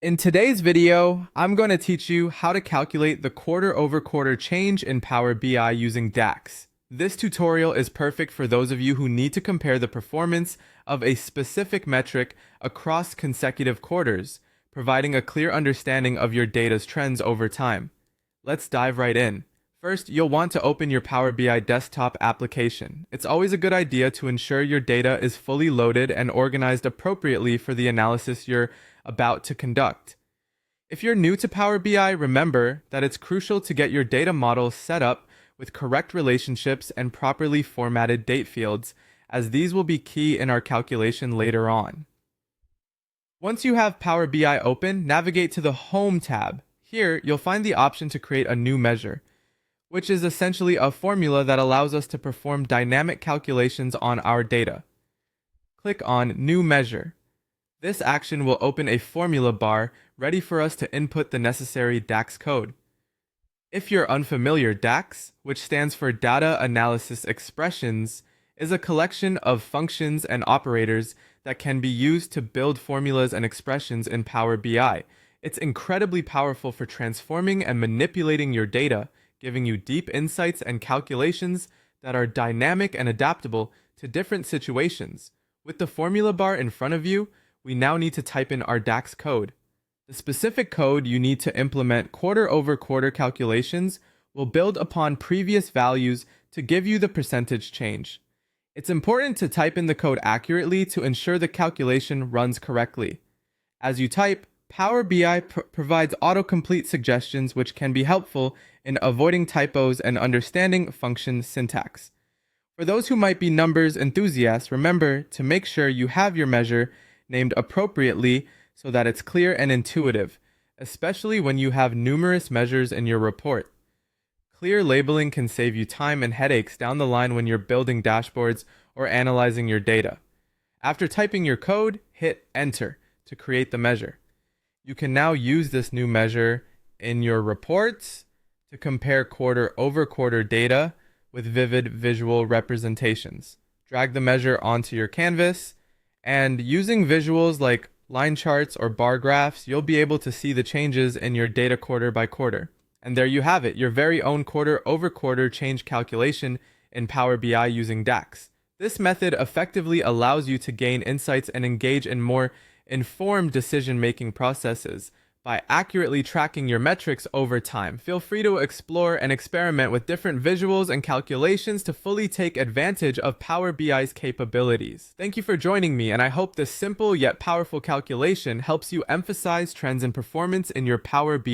In today's video, I'm going to teach you how to calculate the quarter-over-quarter change in Power BI using DAX. This tutorial is perfect for those of you who need to compare the performance of a specific metric across consecutive quarters, providing a clear understanding of your data's trends over time. Let's dive right in. First, you'll want to open your Power BI desktop application. It's always a good idea to ensure your data is fully loaded and organized appropriately for the analysis you're about to conduct. If you're new to Power BI, remember that it's crucial to get your data model set up with correct relationships and properly formatted date fields, as these will be key in our calculation later on. Once you have Power BI open, navigate to the Home tab. Here, you'll find the option to create a new measure, which is essentially a formula that allows us to perform dynamic calculations on our data. Click on New Measure. This action will open a formula bar ready for us to input the necessary DAX code. If you're unfamiliar, DAX, which stands for Data Analysis Expressions, is a collection of functions and operators that can be used to build formulas and expressions in Power BI. It's incredibly powerful for transforming and manipulating your data, giving you deep insights and calculations that are dynamic and adaptable to different situations. With the formula bar in front of you, we now need to type in our DAX code. The specific code you need to implement quarter-over-quarter calculations will build upon previous values to give you the percentage change. It's important to type in the code accurately to ensure the calculation runs correctly. As you type, Power BI provides autocomplete suggestions which can be helpful in avoiding typos and understanding function syntax. For those who might be numbers enthusiasts, remember to make sure you have your measure named appropriately so that it's clear and intuitive, especially when you have numerous measures in your report. Clear labeling can save you time and headaches down the line when you're building dashboards or analyzing your data. After typing your code, hit Enter to create the measure. You can now use this new measure in your reports to compare quarter-over-quarter data with vivid visual representations. Drag the measure onto your canvas, and using visuals like line charts or bar graphs, you'll be able to see the changes in your data quarter by quarter. And there you have it, your very own quarter-over-quarter change calculation in Power BI using DAX. This method effectively allows you to gain insights and engage in more informed decision-making processes by accurately tracking your metrics over time. Feel free to explore and experiment with different visuals and calculations to fully take advantage of Power BI's capabilities. Thank you for joining me, and I hope this simple yet powerful calculation helps you emphasize trends and performance in your Power BI